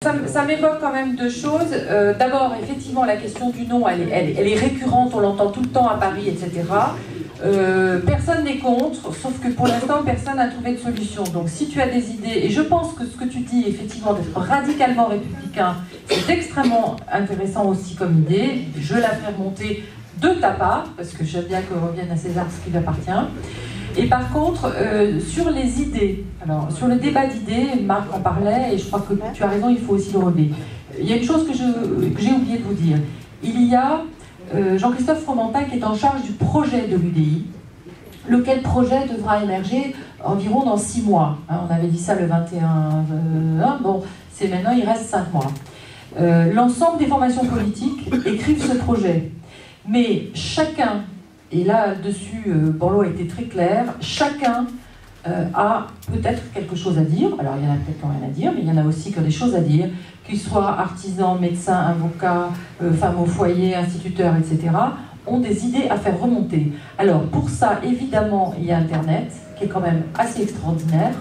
Ça m'évoque quand même deux choses. D'abord, effectivement, la question du nom, elle est récurrente, on l'entend tout le temps à Paris, etc. Personne n'est contre, sauf que pour l'instant, personne n'a trouvé de solution. Donc si tu as des idées, et je pense que ce que tu dis, effectivement, d'être radicalement républicain, c'est extrêmement intéressant aussi comme idée. Je la ferai remonter de ta part, parce que j'aime bien que revienne à César ce qui lui appartient. Et par contre, sur les idées, alors sur le débat d'idées, Marc en parlait, et je crois que tu as raison, il faut aussi le relever. Il y a une chose que j'ai oublié de vous dire. Il y a Jean-Christophe Fromentin qui est en charge du projet de l'UDI, lequel projet devra émerger environ dans 6 mois. Hein, on avait dit ça le 21, bon, c'est maintenant, il reste 5 mois. L'ensemble des formations politiques écrivent ce projet. Mais chacun, et là-dessus, Borloo a été très clair, chacun a peut-être quelque chose à dire. Alors, il y en a peut-être rien à dire, mais il y en a aussi qui ont des choses à dire, qu'ils soient artisans, médecins, avocats, femmes au foyer, instituteurs, etc., ont des idées à faire remonter. Alors, pour ça, évidemment, il y a Internet, qui est quand même assez extraordinaire,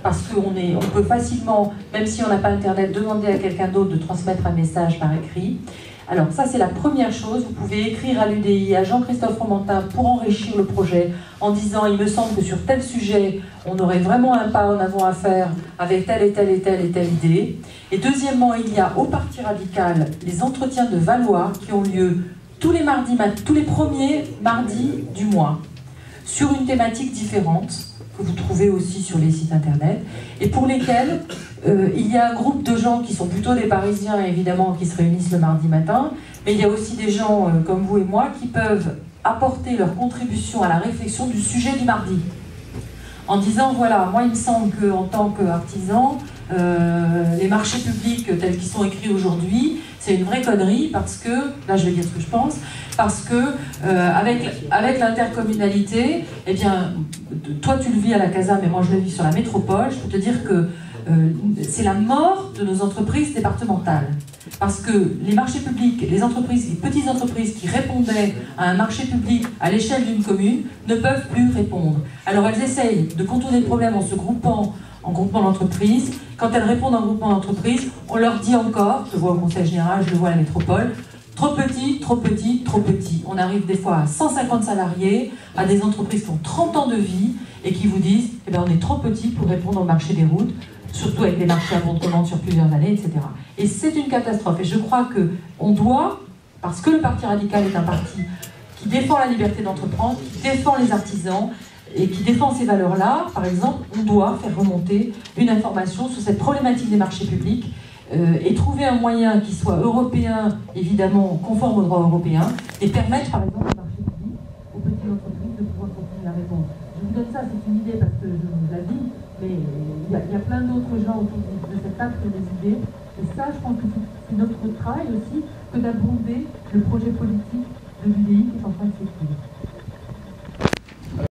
parce qu'on peut facilement, même si on n'a pas Internet, demander à quelqu'un d'autre de transmettre un message par écrit. Alors ça, c'est la première chose. Vous pouvez écrire à l'UDI, à Jean-Christophe Fromentin pour enrichir le projet en disant « il me semble que sur tel sujet, on aurait vraiment un pas en avant à faire avec telle et telle et telle et telle idée ». Et deuxièmement, il y a au Parti radical les entretiens de Valois qui ont lieu tous les premiers mardis du mois sur une thématique différente que vous trouvez aussi sur les sites internet et pour lesquels il y a un groupe de gens qui sont plutôt des Parisiens, évidemment, qui se réunissent le mardi matin, mais il y a aussi des gens comme vous et moi qui peuvent apporter leur contribution à la réflexion du sujet du mardi. En disant, voilà, moi il me semble qu'en tant qu'artisan, les marchés publics tels qu'ils sont écrits aujourd'hui, c'est une vraie connerie parce que, là je vais dire ce que je pense, parce que avec l'intercommunalité, eh bien, toi tu le vis à la Casa, mais moi je le vis sur la métropole, je peux te dire que c'est la mort de nos entreprises départementales. Parce que les marchés publics, les petites entreprises qui répondaient à un marché public à l'échelle d'une commune ne peuvent plus répondre. Alors elles essayent de contourner le problème en se groupant en groupement d'entreprise. Quand elles répondent en groupement d'entreprise, on leur dit encore, je le vois au Conseil Général, je le vois à la métropole, trop petit, trop petit, trop petit. On arrive des fois à 150 salariés, à des entreprises qui ont 30 ans de vie et qui vous disent, eh bien, on est trop petit pour répondre au marché des routes, surtout avec les marchés à bon de commande sur plusieurs années, etc. Et c'est une catastrophe. Et je crois qu'on doit, parce que le Parti radical est un parti qui défend la liberté d'entreprendre, qui défend les artisans, et qui défend ces valeurs-là, par exemple, on doit faire remonter une information sur cette problématique des marchés publics et trouver un moyen qui soit européen, évidemment, conforme au droit européen, et permettre, par exemple, aux marchés publics, aux petites entreprises de pouvoir continuer à répondre. Je vous donne ça, c'est une idée parce que je vous la dis, mais il y a plein d'autres gens autour de cette table qui ont des idées. Et ça, je pense que c'est notre travail aussi que d'abonder le projet politique de l'UDI qui est en train de s'écrire.